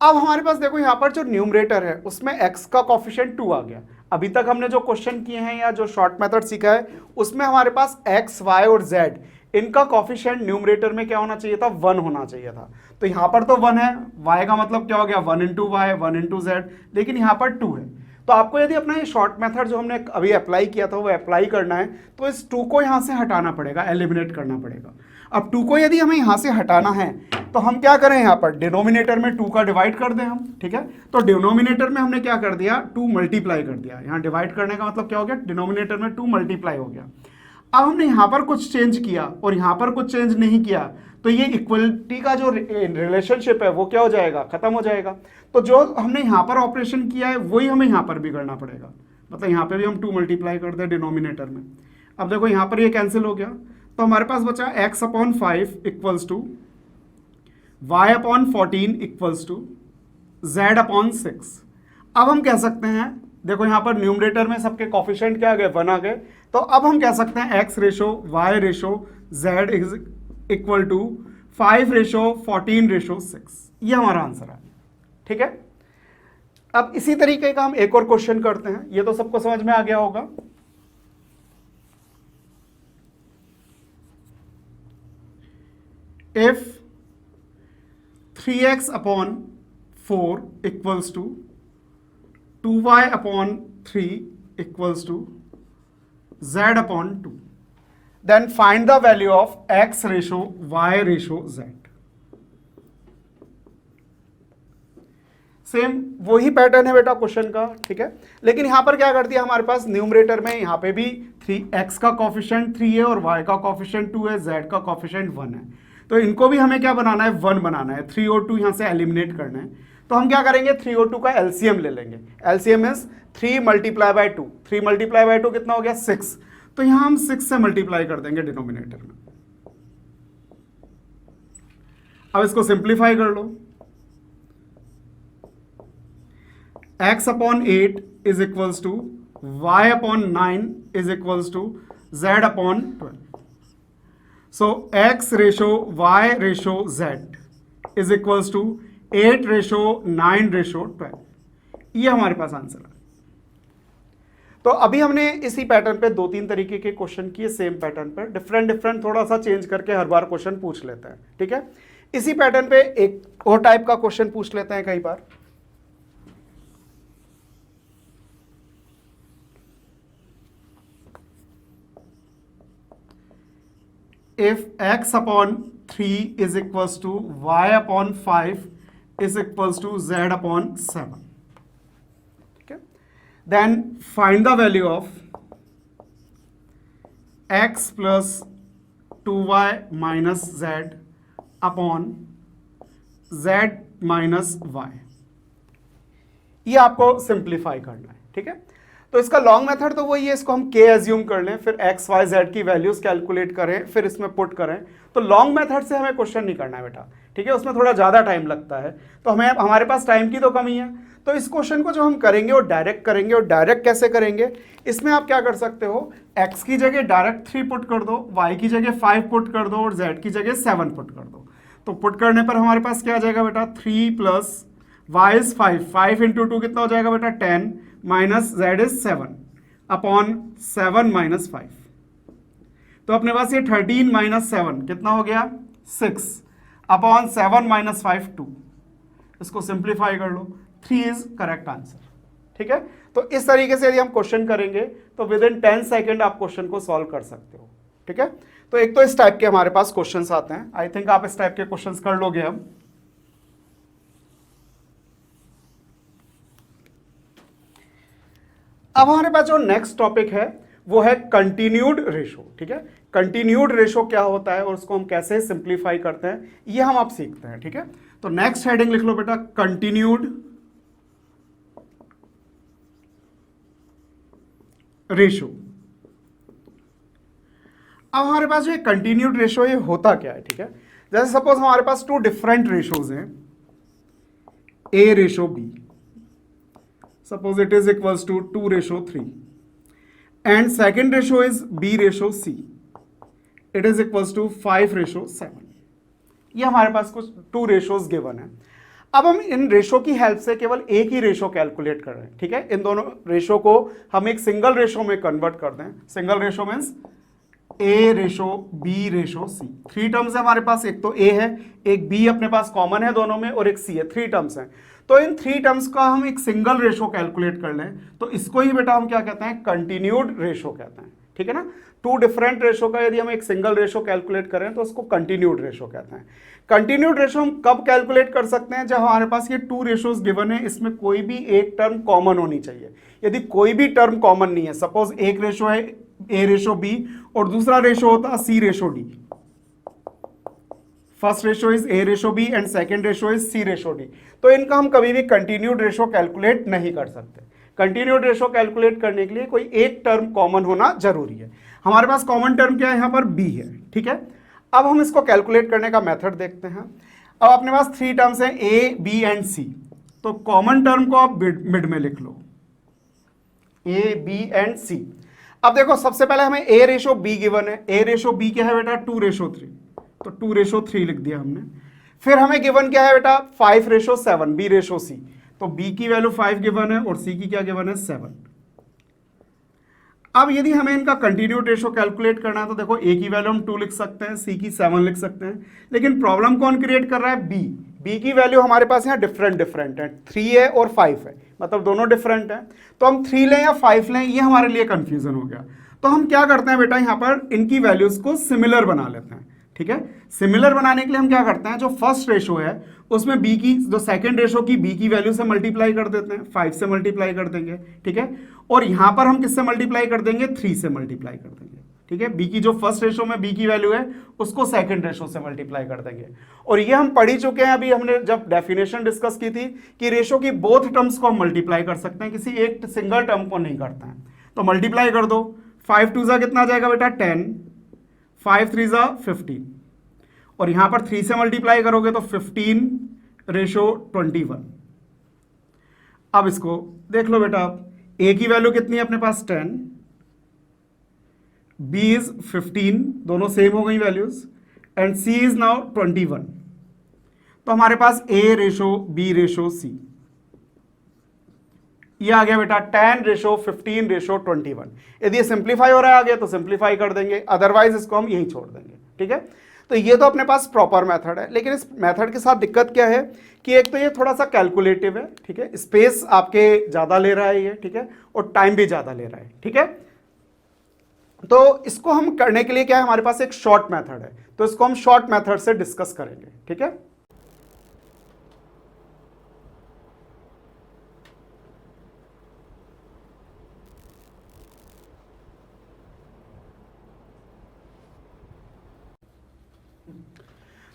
अब हमारे पास देखो यहाँ पर जो न्यूमरेटर है उसमें x का कॉफिशिएंट 2 आ गया। अभी तक हमने जो क्वेश्चन किए हैं या जो शॉर्ट मेथड सीखा है उसमें हमारे पास x, y और z इनका कॉफिशिएंट न्यूमरेटर में क्या होना चाहिए था, 1 होना चाहिए था। तो यहाँ पर तो 1 है, y का मतलब क्या हो गया 1 इंटू वाई 1 इंटू z, लेकिन यहाँ पर 2 है। तो आपको यदि अपना ये शॉर्ट मेथड जो हमने अभी अप्लाई किया था वो अप्लाई करना है तो इस 2 को यहाँ से हटाना पड़ेगा, एलिमिनेट करना पड़ेगा। अब 2 को यदि हमें यहाँ से हटाना है तो हम क्या करें, यहाँ पर डिनोमिनेटर में 2 का डिवाइड कर दें हम, ठीक है। तो डिनोमिनेटर में हमने क्या कर दिया, 2 मल्टीप्लाई कर दिया। यहाँ डिवाइड करने का मतलब क्या हो गया, डिनोमिनेटर में 2 मल्टीप्लाई हो गया। अब हमने यहाँ पर कुछ चेंज किया और यहाँ पर कुछ चेंज नहीं किया, तो ये इक्वलिटी का जो रिलेशनशिप है वो क्या हो जाएगा, खत्म हो जाएगा। तो जो हमने यहाँ पर ऑपरेशन किया है वही हमें यहाँ पर भी करना पड़ेगा। मतलब यहाँ पे भी हम 2 मल्टीप्लाई कर दें डिनोमिनेटर में। अब देखो यहाँ पर ये कैंसिल हो गया, तो हमारे पास बचा x/5 equals to y/14 equals to z/6। अब हम कह सकते हैं, देखो यहाँ पर न्यूमरेटर में सबके कोफिशिएंट क्या आ गए, 1 आ गए। तो अब हम कह सकते हैं x ratio y ratio z is equal to 5 ratio 14 ratio 6। ये हमारा आंसर है, ठीक है। अब इसी तरीके का हम एक और क्वेश्चन करते हैं, ये तो सबको समझ में आ गया होगा। If 3x/4 equals to 2y/3 equals to z/2, then find the value of x ratio y ratio z। Same वही पैटर्न है बेटा क्वेश्चन का, ठीक है। लेकिन यहां पर क्या कर दिया, हमारे पास न्यूमरेटर में यहाँ पे भी 3x का कोफिशिएंट 3 है और y का कोफिशिएंट 2 है, z का कोफिशिएंट 1 है। तो इनको भी हमें क्या बनाना है, 1 बनाना है। 3 और 2 यहाँ से एलिमिनेट करना है। तो हम क्या करेंगे, 3 और 2 का एलसीएम ले लेंगे। LCM is 3 multiply by 2। 3 multiply by 2 कितना हो गया, 6। तो यहाँ हम 6 से मल्टीप्लाई कर देंगे डिनोमिनेटर में। अब इसको सिंप्लीफाई कर लो। x/8 is equals to y/9 is equals to z/12। So x ratio y ratio z is equals to 8 ratio 9 ratio 12। ये हमारे पास आंसर है। तो अभी हमने इसी पैटर्न पे 2-3 तरीके के क्वेश्चन किए, सेम पैटर्न पर डिफरेंट थोड़ा सा चेंज करके हर बार क्वेश्चन पूछ लेते हैं, ठीक है। इसी पैटर्न पे एक और टाइप का क्वेश्चन पूछ लेते हैं कई बार। If x/3 is equals to y/5 is equals to z/7, ठीक है, then find the value of x plus 2y minus z upon z minus y। ये आपको सिंप्लीफाई करना है, ठीक है। तो इसका लॉन्ग मेथड तो वही है, इसको हम k एज्यूम कर लें, फिर x y z की वैल्यूज कैलकुलेट करें, फिर इसमें पुट करें। तो लॉन्ग मेथड से हमें क्वेश्चन नहीं करना है बेटा, ठीक है, उसमें थोड़ा ज़्यादा टाइम लगता है। तो हमारे पास टाइम की तो कमी है। तो इस क्वेश्चन को जो हम करेंगे वो डायरेक्ट करेंगे। और डायरेक्ट कैसे करेंगे, इसमें आप क्या कर सकते हो, x की जगह डायरेक्ट 3 पुट कर दो, y की जगह 5 पुट कर दो और z की जगह 7 पुट कर दो। तो पुट करने पर हमारे पास क्या आ जाएगा बेटा, 3 प्लस y इज 5, 5 इंटू 2 कितना हो जाएगा बेटा, 10 minus z is 7 upon 7 minus 5। तो अपने पास ये 13 माइनस 7 कितना हो गया, 6 अपॉन 7 माइनस 5 2। इसको सिंप्लीफाई कर लो, 3 इज करेक्ट आंसर, ठीक है। तो इस तरीके से यदि हम क्वेश्चन करेंगे तो विद इन 10 सेकेंड आप क्वेश्चन को सॉल्व कर सकते हो, ठीक है। तो एक तो इस टाइप के हमारे पास क्वेश्चंस आते हैं। आई थिंक आप इस टाइप के क्वेश्चंस कर लोगे। अब हमारे पास जो नेक्स्ट टॉपिक है वो है कंटिन्यूड रेशो, ठीक है। कंटिन्यूड रेशो क्या होता है और उसको हम कैसे सिंप्लीफाई करते हैं, ये हम आप सीखते हैं, ठीक है। तो नेक्स्ट हेडिंग लिख लो बेटा, कंटिन्यूड रेशो। अब हमारे पास जो कंटिन्यूड रेशो ये होता क्या है, ठीक है। जैसे सपोज हमारे पास 2 डिफरेंट रेशोज हैं, A ratio B, suppose it is equals to 2:3, and second ratio is b ratio c, it is equals to 5:7। ये हमारे पास कुछ 2 रेशोज गिवन है। अब हम इन रेशो की हेल्प से केवल एक ही रेशो कैलकुलेट कर रहे हैं, ठीक है। इन दोनों रेशो को हम एक सिंगल रेशो में कन्वर्ट कर दें। सिंगल रेशो मीन्स ए रेशो बी रेशो सी। 3 टर्म्स है हमारे पास, एक तो ए है, एक बी अपने पास कॉमन है दोनों में, और एक सी है। 3 टर्म्स हैं। तो इन 3 टर्म्स का हम एक सिंगल रेशो कैलकुलेट कर लें तो इसको ही बेटा हम क्या कहते हैं, कंटिन्यूड रेशो कहते हैं, ठीक है ना। टू डिफरेंट रेशो का यदि हम एक सिंगल रेशो कैलकुलेट करें तो उसको कंटिन्यूड रेशो कहते हैं। कंटिन्यूड रेशो हम कब कैलकुलेट कर सकते हैं? जब हमारे पास ये टू रेशोज गिवन है, इसमें कोई भी एक टर्म कॉमन होनी चाहिए। यदि कोई भी टर्म कॉमन नहीं है, सपोज एक रेशो है ए रेशो बी और दूसरा रेशो होता है C ratio D, first ratio is A ratio B and second ratio is C ratio D, तो इनका हम कभी भी कंटिन्यूड रेशो कैलकुलेट नहीं कर सकते। कंटिन्यूड रेशो कैलकुलेट करने के लिए कोई एक टर्म कॉमन होना जरूरी है। हमारे पास कॉमन टर्म क्या है? यहाँ पर बी है, ठीक है। अब हम इसको कैलकुलेट करने का मेथड देखते हैं। अब अपने पास थ्री टर्म्स हैं ए बी एंड सी, तो कॉमन टर्म को आप मिड में लिख लो, ए बी एंड सी। अब देखो सबसे पहले हमें ए रेशो बी गिवन है, ए रेशो बी क्या है बेटा? 2:3, तो 2:3 लिख दिया हमने। फिर हमें गिवन क्या है बेटा? 5:7, बी रेशो सी, तो बी की वैल्यू 5 गिवन है और सी की क्या गिवन है? 7। अब यदि हमें इनका कंटिन्यूड रेशो कैलकुलेट करना है तो देखो ए की वैल्यू हम 2 लिख सकते हैं, सी की 7 लिख सकते हैं, लेकिन प्रॉब्लम कौन क्रिएट कर रहा है? बी। बी की वैल्यू हमारे पास यहाँ डिफरेंट है, 3 है और 5 है, मतलब दोनों डिफरेंट है। तो हम 3 लें या 5 लें, ये हमारे लिए कंफ्यूजन हो गया। तो हम क्या करते हैं बेटा? यहाँ पर इनकी वैल्यूज को सिमिलर बना लेते हैं, ठीक है। सिमिलर बनाने के लिए हम क्या करते हैं? जो फर्स्ट रेशो है उसमें बी की, जो सेकंड रेशो की बी की वैल्यू से मल्टीप्लाई कर देते हैं, 5 से मल्टीप्लाई कर देंगे, ठीक है। और यहां पर हम किससे मल्टीप्लाई कर देंगे? 3 से मल्टीप्लाई कर देंगे, ठीक है। बी की जो फर्स्ट रेशो में बी की वैल्यू है उसको सेकंड रेशो से मल्टीप्लाई कर देंगे। और ये हम पढ़ ही चुके हैं, अभी हमने जब डेफिनेशन डिस्कस की थी कि रेशो की बोथ टर्म्स को हम मल्टीप्लाई कर सकते हैं, किसी एक सिंगल टर्म को नहीं करते हैं। तो मल्टीप्लाई कर दो, 5 2 जा कितना आ जाएगा बेटा? 10, 5 3 जा 15, और यहां पर 3 से मल्टीप्लाई करोगे तो 15:21। अब इसको देख लो बेटा, आप ए की वैल्यू कितनी है अपने पास? 10, बी इज 15, दोनों सेम हो गई values, and C is now 21। तो हमारे पास A ratio B ratio C, ये आ गया बेटा 10:15:21। यदि ये सिंप्लीफाई हो रहा है आगे तो सिंप्लीफाई कर देंगे, अदरवाइज इसको हम यही छोड़ देंगे, ठीक है। तो ये तो अपने पास प्रॉपर मेथड है, लेकिन इस मेथड के साथ दिक्कत क्या है कि एक तो ये थोड़ा सा कैलकुलेटिव है, ठीक है, स्पेस आपके ज़्यादा ले रहा है ये, ठीक है, और टाइम भी ज़्यादा ले रहा है, ठीक है। तो इसको हम करने के लिए क्या है? हमारे पास एक शॉर्ट मेथड है, तो इसको हम शॉर्ट मेथड से डिस्कस करेंगे, ठीक है।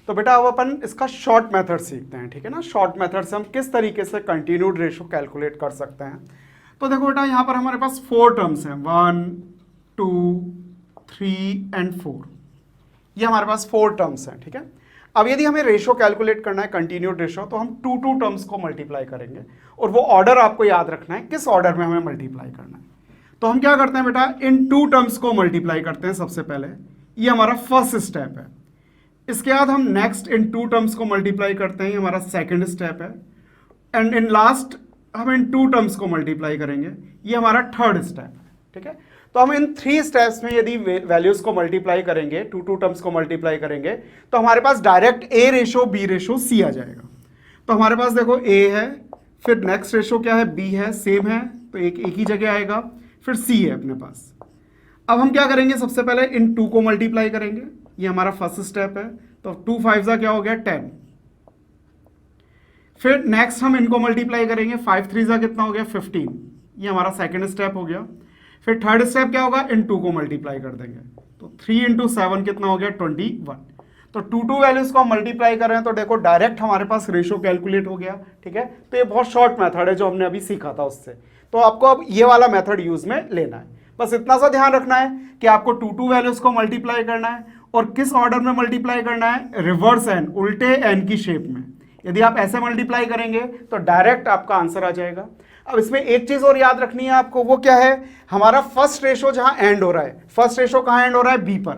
तो बेटा अब अपन इसका शॉर्ट मेथड सीखते हैं, ठीक है ना। शॉर्ट मेथड से हम किस तरीके से कंटिन्यूड रेशो कैलकुलेट कर सकते हैं। तो देखो बेटा यहाँ पर हमारे पास 4 टर्म्स हैं, 1 2 3 एंड 4, ये हमारे पास 4 टर्म्स हैं, ठीक है। अब यदि हमें रेशो कैलकुलेट करना है कंटिन्यूड रेशो, तो हम 2 टर्म्स को मल्टीप्लाई करेंगे, और वो ऑर्डर आपको याद रखना है किस ऑर्डर में हमें मल्टीप्लाई करना है। तो हम क्या करते हैं बेटा? इन 2 टर्म्स को मल्टीप्लाई करते हैं सबसे पहले, ये हमारा फर्स्ट स्टेप है। इसके बाद हम नेक्स्ट इन 2 टर्म्स को मल्टीप्लाई करते हैं, ये हमारा सेकंड स्टेप है। एंड इन लास्ट हम इन 2 टर्म्स को मल्टीप्लाई करेंगे, ये हमारा थर्ड स्टेप है, ठीक है। तो हम इन 3 स्टेप्स में यदि वैल्यूज को मल्टीप्लाई करेंगे, 2 टर्म्स को मल्टीप्लाई करेंगे, तो हमारे पास डायरेक्ट ए रेशो बी रेशो सी आ जाएगा। तो हमारे पास देखो ए है, फिर नेक्स्ट रेशो क्या है? बी है, सेम है, तो एक ही जगह आएगा, फिर सी है अपने पास। अब हम क्या करेंगे? सबसे पहले इन 2 को मल्टीप्लाई करेंगे, ये हमारा फर्स्ट स्टेप है, तो 2 5 क्या हो गया? 10। फिर नेक्स्ट हम इनको मल्टीप्लाई करेंगे, 5 3 कितना हो गया? 15, ये हमारा सेकंड स्टेप हो गया। फिर थर्ड स्टेप क्या होगा? इन 2 को मल्टीप्लाई कर देंगे, तो 3 × 7 कितना हो गया? 21। तो 2 वैल्यूज को हम मल्टीप्लाई कर रहे हैं, तो देखो डायरेक्ट हमारे पास रेशो कैलकुलेट हो गया, ठीक है। तो ये बहुत शॉर्ट मेथड है जो हमने अभी सीखा था उससे, तो आपको अब ये वाला मेथड यूज में लेना है। बस इतना सा ध्यान रखना है कि आपको 2 वैल्यूज को मल्टीप्लाई करना है, और किस ऑर्डर में मल्टीप्लाई करना है? रिवर्स एन, उल्टे एन की शेप में। यदि आप ऐसे मल्टीप्लाई करेंगे तो डायरेक्ट आपका आंसर आ जाएगा। अब इसमें एक चीज और याद रखनी है आपको, वो क्या है? हमारा फर्स्ट रेशो जहां एंड हो रहा है, फर्स्ट रेशो कहां एंड हो रहा है? बी पर,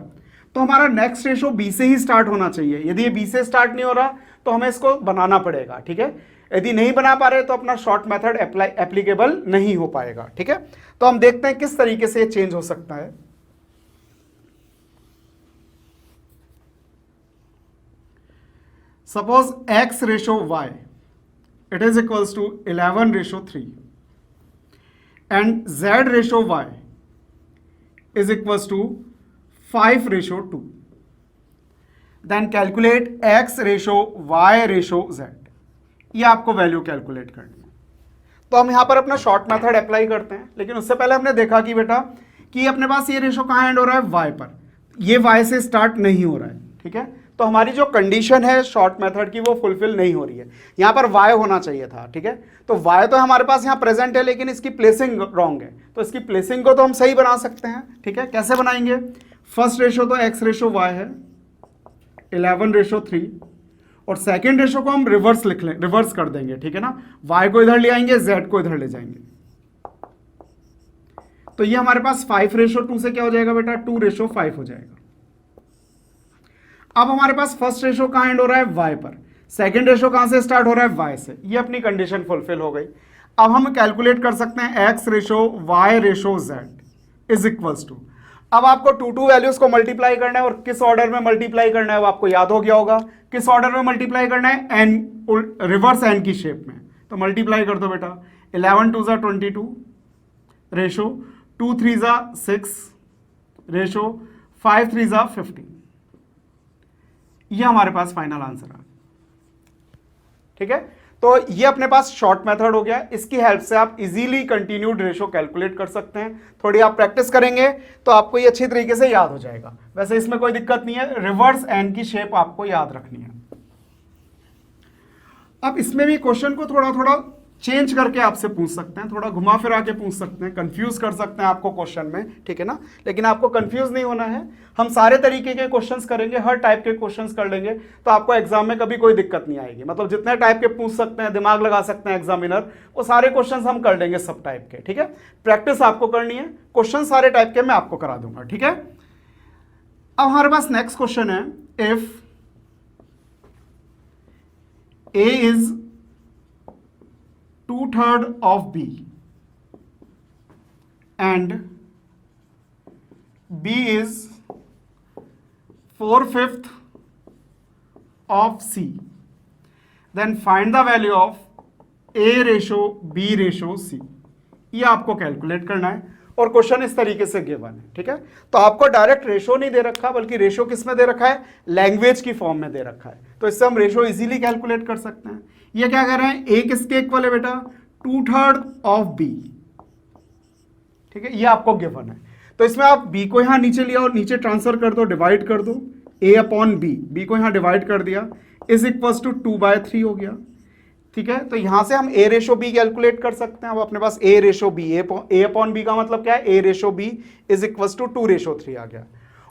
तो हमारा नेक्स्ट रेशो बी से ही स्टार्ट होना चाहिए। यदि ये बी से स्टार्ट नहीं हो रहा तो हमें इसको बनाना पड़ेगा, ठीक है। यदि नहीं बना पा रहे तो अपना शॉर्ट मेथड एप्लीकेबल नहीं हो पाएगा, ठीक है। तो हम देखते हैं किस तरीके से ये चेंज हो सकता है। Suppose x ratio y, it is equals to 11:3, and z ratio y is equals to 5:2। Then calculate x/y/z, ये आपको वैल्यू कैलकुलेट करनी है। तो हम यहां पर अपना शॉर्ट मेथड अप्लाई करते हैं, लेकिन उससे पहले हमने देखा कि बेटा कि अपने पास ये रेशो कहां एंड हो रहा है, y पर, ये y से स्टार्ट नहीं हो रहा है, ठीक है। तो हमारी जो कंडीशन है शॉर्ट मेथड की वो फुलफिल नहीं हो रही है, यहां पर y होना चाहिए था, ठीक है। तो y तो हमारे पास यहां प्रेजेंट है, लेकिन इसकी प्लेसिंग रॉन्ग है, तो इसकी प्लेसिंग को तो हम सही बना सकते हैं, ठीक है। कैसे बनाएंगे, फर्स्ट रेशो तो x/y है 11/3, और सेकेंड रेशो को हम रिवर्स कर देंगे, ठीक है ना। y को इधर ले आएंगे, z को इधर ले जाएंगे, तो ये हमारे पास 5/2 से क्या हो जाएगा बेटा, 2/5 हो जाएगा। अब हमारे पास फर्स्ट रेशो कहां एंड हो रहा है, y पर, सेकेंड रेशो कहां से स्टार्ट हो रहा है, y से, ये अपनी कंडीशन फुलफिल हो गई। अब हम कैलकुलेट कर सकते हैं x/y/z इज इक्वल्स टू, अब आपको टू वैल्यूज को मल्टीप्लाई करना है, और किस ऑर्डर में मल्टीप्लाई करना है वो आपको याद हो गया होगा। किस ऑर्डर में मल्टीप्लाई करना है, एन, रिवर्स एन की शेप में, तो मल्टीप्लाई कर दो बेटा। 11×2 = 22 रेशो 2×3 = 6 रेशो 5×3 = 15, ये हमारे पास फाइनल आंसर है, ठीक है। तो ये अपने पास शॉर्ट मेथड हो गया, इसकी हेल्प से आप इजीली कंटिन्यूड रेशो कैलकुलेट कर सकते हैं। थोड़ी आप प्रैक्टिस करेंगे तो आपको ये अच्छी तरीके से याद हो जाएगा। वैसे इसमें कोई दिक्कत नहीं है, रिवर्स एन की शेप आपको याद रखनी है। अब इसमें भी क्वेश्चन को थोड़ा थोड़ा चेंज करके आपसे पूछ सकते हैं, थोड़ा घुमा फिरा के पूछ सकते हैं, कंफ्यूज कर सकते हैं आपको क्वेश्चन में, ठीक है ना। लेकिन आपको कंफ्यूज नहीं होना है, हम सारे तरीके के क्वेश्चंस करेंगे, हर टाइप के क्वेश्चंस कर लेंगे, तो आपको एग्जाम में कभी कोई दिक्कत नहीं आएगी। मतलब जितने टाइप के पूछ सकते हैं, दिमाग लगा सकते हैं एग्जामिनर, वो सारे क्वेश्चंस हम कर लेंगे सब टाइप के, ठीक है। प्रैक्टिस आपको करनी है, क्वेश्चन सारे टाइप के मैं आपको करा दूंगा, ठीक है। अब हमारे पास नेक्स्ट क्वेश्चन है, if A is 2/3 of B and B is 4/5 of C, then find the value of A/B/C। ये आपको कैलकुलेट करना है, और क्वेश्चन इस तरीके से गिवन है, ठीक है। तो आपको डायरेक्ट रेशो नहीं दे रखा, बल्कि रेशो किस में दे रखा है, लैंग्वेज की फॉर्म में दे रखा है, तो इससे हम रेशो इजीली कैलकुलेट कर सकते हैं। ये क्या कर रहे हैं, ए किसके इक्वल है बेटा, 2/3 of B, ठीक है, ये आपको गिवन है। तो इसमें आप b को यहां नीचे लिया और नीचे ट्रांसफर कर दो, डिवाइड कर दो, a/b, b को यहां डिवाइड कर दिया, इज इक्वल्स टू 2/3 हो गया, ठीक है। तो यहां से हम A/B कैलकुलेट कर सकते हैं। अब अपने पास A/B, A/B का मतलब क्या है, A/B इज इक्वल्स टू 2/3 आ गया।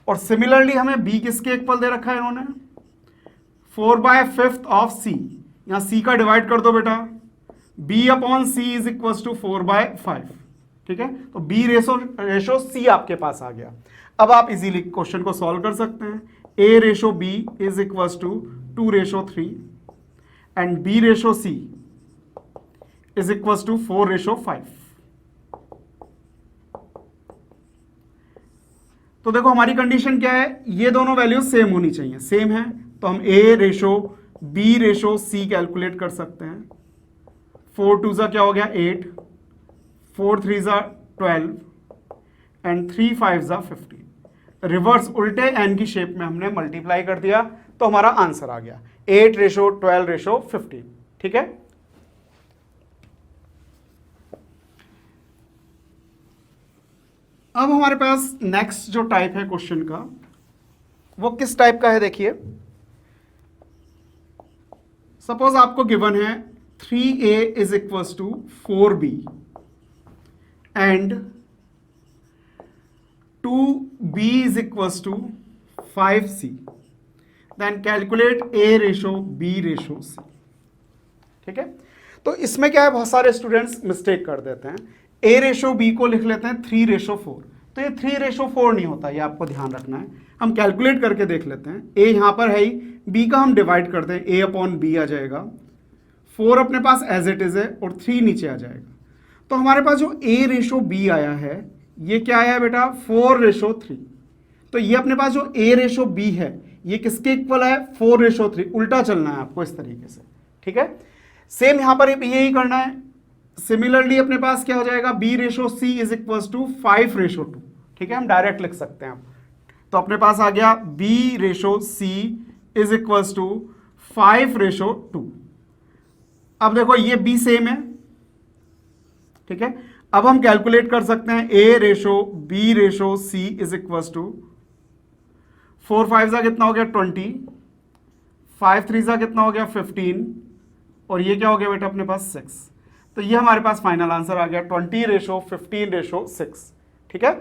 और सिमिलरली हमें B किसके इक्वल दे रखा है इन्होंने, 4/5 of C, यहां C का डिवाइड कर दो बेटा, B/C इज इक्वल्स टू 4/5, ठीक है। तो B/रेशो C आपके पास आ गया। अब आप इजीली क्वेश्चन को सॉल्व कर सकते हैं। A/B is equals to 2/3 and B/C is equals to 4/5। तो देखो हमारी कंडीशन क्या है, ये दोनों वैल्यूज सेम होनी चाहिए, सेम है, तो हम A/B/C कैलकुलेट कर सकते हैं। 4×2 क्या हो गया 8, 4×3 12 एंड 3×5 15। रिवर्स उल्टे एन की शेप में हमने मल्टीप्लाई कर दिया, तो हमारा आंसर आ गया 8/12/15, ठीक है। अब हमारे पास नेक्स्ट जो टाइप है क्वेश्चन का, वो किस टाइप का है देखिए। सपोज आपको गिवन है 3A is equals to 4B and 2B is equals to 5C, then calculate A/B/C, ठीक है। तो इसमें क्या है, बहुत सारे स्टूडेंट्स मिस्टेक कर देते हैं, A/B को लिख लेते हैं 3/4, तो ये 3/4 नहीं होता, ये आपको ध्यान रखना है। हम कैलकुलेट करके देख लेते हैं, A यहां पर है ही, B का हम डिवाइड करते हैं, A/B आ जाएगा, 4 अपने पास एज इट इज है और 3 नीचे आ जाएगा। तो हमारे पास जो A/B आया है, ये क्या आया है बेटा, 4/3। तो ये अपने पास जो A/B है, ये किसके इक्वल है, 4/3। उल्टा चलना है आपको इस तरीके से, ठीक है। सेम यहां पर यही करना है। सिमिलरली अपने पास क्या हो जाएगा, B/C इज इक्वल्स टू 5/2, ठीक है, हम डायरेक्ट लिख सकते हैं। तो अपने पास आ गया B/C इज इक्वल्स टू 5/2। अब देखो ये B सेम है, ठीक है। अब हम कैलकुलेट कर सकते हैं A/B/C इज इक्वल्स टू 4 5 जा कितना हो गया 20, 5 3 जा कितना हो गया 15, और ये क्या हो गया बेटा अपने पास 6। तो ये हमारे पास फाइनल आंसर आ गया 20/15/6, ठीक है।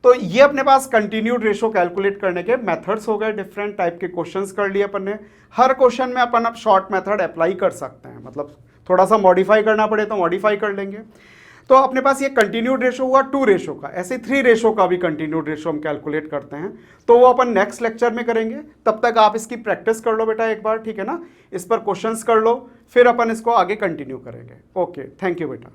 तो ये अपने पास कंटिन्यूड रेशो कैलकुलेट करने के मेथड्स हो गए, डिफरेंट टाइप के क्वेश्चंस कर लिए अपन ने। हर क्वेश्चन में अपन अब शॉर्ट मेथड अप्लाई कर सकते हैं, मतलब थोड़ा सा मॉडिफाई करना पड़े तो मॉडिफाई कर लेंगे। तो अपने पास ये कंटिन्यूड रेशो हुआ 2 रेशो का, ऐसे 3 रेशो का भी कंटिन्यूड रेशो हम कैलकुलेट करते हैं, तो वो अपन नेक्स्ट लेक्चर में करेंगे। तब तक आप इसकी प्रैक्टिस कर लो बेटा एक बार, ठीक है ना, इस पर क्वेश्चंस कर लो, फिर अपन इसको आगे कंटिन्यू करेंगे। ओके, थैंक यू बेटा।